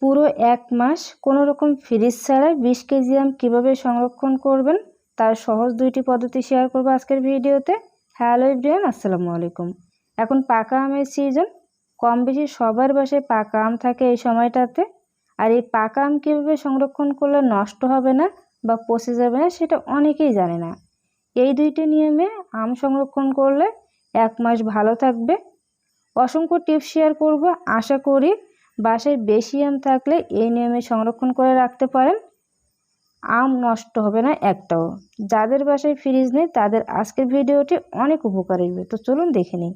পুরো 1 মাস কোনো রকম ফ্রিজ ছাড়াই 20 কেজি আম কীভাবে সংরক্ষণ করবেন তার সহজ 2টি পদ্ধতি শেয়ার করব আজকের ভিডিওতে। হ্যালো এভরিওয়ান, আসসালামু আলাইকুম। এখন পাকা আমের সিজন, কম বেশি সবার বাসায় পাকা আম থাকে এই সময়টাতে। আর এই পাকা আম কীভাবে সংরক্ষণ করলে নষ্ট হবে না বা পচে যাবে না সেটা অনেকেই জানে না। এই 2টি নিয়মে আম সংরক্ষণ করলে 1 মাস ভালো থাকবে। অসংখ্য টিপস শেয়ার করব, আশা করি বাসায় বেশি আম থাকলে এই নিয়মে সংরক্ষণ করে রাখতে পারেন, আম নষ্ট হবে না একটাও। যাদের বাসায় ফ্রিজ নেই তাদের আজকের ভিডিওটি অনেক উপকারী হবে। তো চলুন দেখে নিই।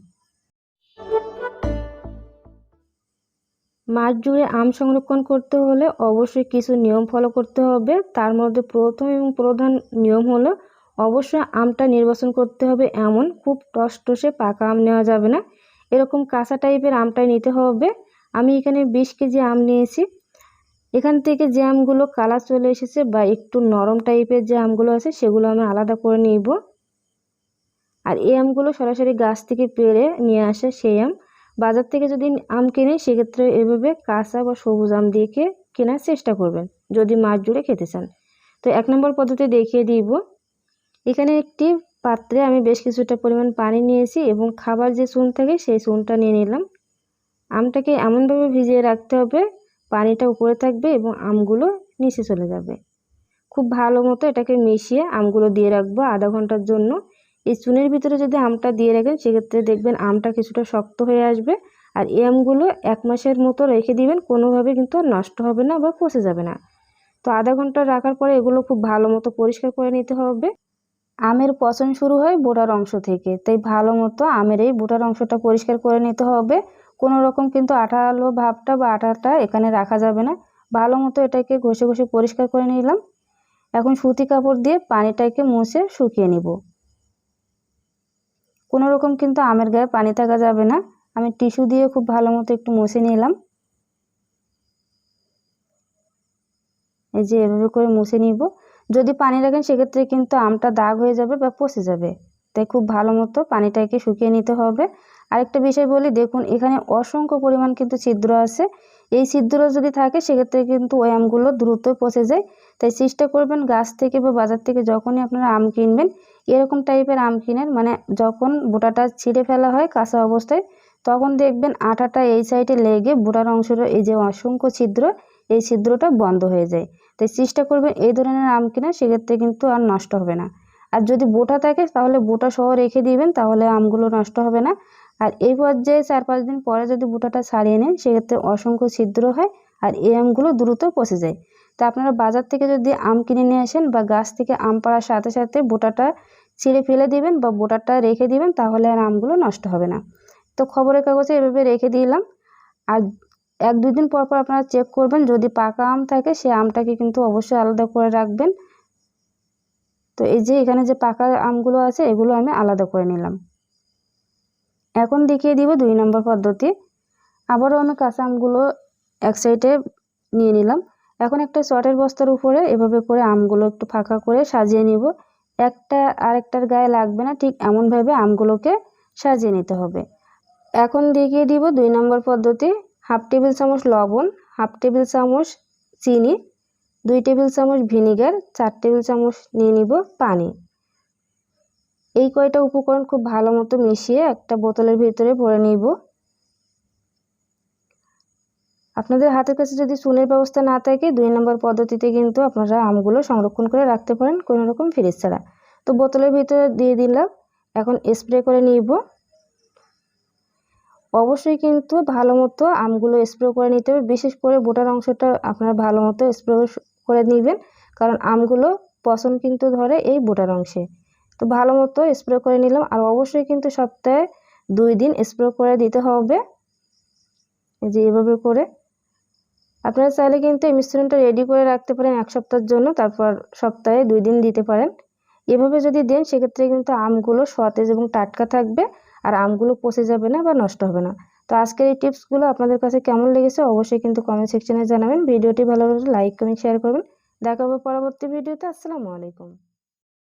মাস জুড়ে আম সংরক্ষণ করতে হলে অবশ্যই কিছু নিয়ম ফলো করতে হবে। তার মধ্যে প্রথম এবং প্রধান নিয়ম হলো অবশ্যই আমটা নির্বাচন করতে হবে এমন খুব টসটসে পাকা আম নেওয়া যাবে না, এরকম কাঁচা টাইপের আমটাই নিতে হবে। আমি এখানে 20 কেজি আম নিয়েছি। এখান থেকে যে আমগুলো কালার চলে এসেছে বা একটু নরম টাইপের যে আমগুলো আছে সেগুলো আমি আলাদা করে নিব। আর এই আমগুলো সরাসরি গাছ থেকে পেড়ে নিয়ে আসে সেই আম। বাজার থেকে যদি আম কিনে সেক্ষেত্রে এভাবে কাঁচা বা সবুজ আম দেখে কেনার চেষ্টা করবেন যদি মাস জুড়ে খেতে চান। তো 1 নম্বর পদ্ধতি দেখিয়ে দিব। এখানে একটি পাত্রে আমি বেশ কিছুটা পরিমাণ পানি নিয়েছি এবং খাবার যে চুন থাকে সেই চুনটা নিয়ে নিলাম। আমটাকে এমনভাবে ভিজিয়ে রাখতে হবে পানিটা উপরে থাকবে এবং আমগুলো নিচে চলে যাবে। খুব ভালো মতো এটাকে মিশিয়ে আমগুলো দিয়ে রাখবো আধা ঘন্টার জন্য। এই চুনের ভিতরে যদি আমটা দিয়ে রাখেন সেক্ষেত্রে দেখবেন আমটা কিছুটা শক্ত হয়ে আসবে। আর এই আমগুলো 1 মাসের মতো রেখে দিবেন, কোনোভাবে কিন্তু নষ্ট হবে না বা পচে যাবে না। তো আধা ঘন্টা রাখার পরে এগুলো খুব ভালো মতো পরিষ্কার করে নিতে হবে। আমের পচন শুরু হয় বোটার অংশ থেকে, তাই ভালো মতো আমের এই বোটার অংশটা পরিষ্কার করে নিতে হবে। কোনো রকম কিন্তু আঠালো ভাবটা বা আঠাটা এখানে রাখা যাবে না। ভালো মতো এটাকে ঘষে ঘষে পরিষ্কার করে নিলাম। এখন সুতি কাপড় দিয়ে পানিটাকে মুছে শুকিয়ে নিব। কোনো রকম কিন্তু আমের গায়ে পানি থাকা যাবে না। আমি টিস্যু দিয়ে খুব ভালো মতো একটু মুছে নিলাম। এই যে এভাবে করে মুছে নিব। যদি পানি রাখেন সেক্ষেত্রে কিন্তু আমটা দাগ হয়ে যাবে বা পচে যাবে, তাই খুব ভালো মতো পানিটাকে শুকিয়ে নিতে হবে। আরেকটা বিষয় বলি, দেখুন এখানে অসংখ্য পরিমাণ কিন্তু ছিদ্র আছে। এই ছিদ্র যদি থাকে সেক্ষেত্রে কিন্তু ওই আমগুলো দ্রুত পচে যায়। তাই চেষ্টা করবেন গাছ থেকে বা বাজার থেকে যখনই আপনারা আম কিনবেন এরকম টাইপের আম কিনেন, মানে যখন বোটাটা ছিঁড়ে ফেলা হয় কাঁচা অবস্থায় তখন দেখবেন আঠাটা এই সাইডে লেগে বোটার অংশের এই যে অসংখ্য ছিদ্র, এই ছিদ্রটা বন্ধ হয়ে যায়। তাই চেষ্টা করবেন এই ধরনের আম কিনা, সেক্ষেত্রে কিন্তু আর নষ্ট হবে না। আর যদি বোটা থাকে তাহলে বোটা সহ রেখে দিবেন, তাহলে আমগুলো নষ্ট হবে না। আর এই পর্যায়ে 4-5 দিন পরে যদি বোটাটা ছাড়িয়ে নেন সেক্ষেত্রে অসংখ্য ছিদ্র হয় আর এই আমগুলো দ্রুত পচে যায়। তা আপনারা বাজার থেকে যদি আম কিনে নিয়ে আসেন বা গাছ থেকে আম পাড়ার সাথে সাথে বোটাটা ছিঁড়ে ফেলে দিবেন বা বোটাটা রেখে দিবেন, তাহলে আর আমগুলো নষ্ট হবে না। তো খবরের কাগজে এভাবে রেখে দিলাম। আর 1-2 দিন পর পর আপনারা চেক করবেন, যদি পাকা আম থাকে সে আমটাকে কিন্তু অবশ্যই আলাদা করে রাখবেন। তো এই যে এখানে যে পাকা আমগুলো আছে এগুলো আমি আলাদা করে নিলাম। এখন দেখিয়ে দিব 2 নম্বর পদ্ধতি। আবারও আমি কাঁচা আমগুলো এক সাইডে নিয়ে নিলাম। এখন একটা চটের বস্তার উপরে এভাবে করে আমগুলো একটু ফাঁকা করে সাজিয়ে নিব। একটা আরেকটার গায়ে লাগবে না, ঠিক এমনভাবে আমগুলোকে সাজিয়ে নিতে হবে। এখন দেখিয়ে দিব 2 নম্বর পদ্ধতি। 1/2 টেবিল চামচ লবণ, 1/2 টেবিল চামচ চিনি, 2 টেবিল চামচ ভিনিগার, 4 টেবিল চামচ নিয়ে নিব পানি। এই কয়টা উপকরণ খুব ভালো মতো মিশিয়ে একটা বোতলের ভিতরে ভরে নিব। আপনাদের হাতের কাছে যদি চুনের ব্যবস্থা না থাকে 2 নম্বর পদ্ধতিতে কিন্তু আপনারা আমগুলো সংরক্ষণ করে রাখতে পারেন কোনো রকম ফ্রিজ ছাড়া। তো বোতলের ভিতরে দিয়ে দিলাম। এখন স্প্রে করে নিব। অবশ্যই কিন্তু ভালো মতো আমগুলো স্প্রে করে নিতে হবে, বিশেষ করে বোটার অংশটা আপনারা ভালো মতো স্প্রে করে নেবেন, কারণ আমগুলো পচন কিন্তু ধরে এই বোটার অংশে। তো ভালো মতো স্প্রে করে নিলাম। আর অবশ্যই কিন্তু সপ্তাহে 2 দিন স্প্রে করে দিতে হবে। এই যে এভাবে করে আপনারা চাইলে কিন্তু এই মিশ্রণটা রেডি করে রাখতে পারেন 1 সপ্তাহের জন্য, তারপর সপ্তাহে 2 দিন দিতে পারেন। এভাবে যদি দেন সেক্ষেত্রে কিন্তু আমগুলো সতেজ এবং টাটকা থাকবে আর আমগুলো পচে যাবে না বা নষ্ট হবে না। তো আজকের এই টিপসগুলো আপনাদের কাছে কেমন লেগেছে অবশ্যই কিন্তু কমেন্ট সেকশনে জানাবেন। ভিডিওটি ভালো লাগলে লাইক কমেন্ট শেয়ার করবেন। দেখা হবে পরবর্তী ভিডিওতে। আসসালামু আলাইকুম।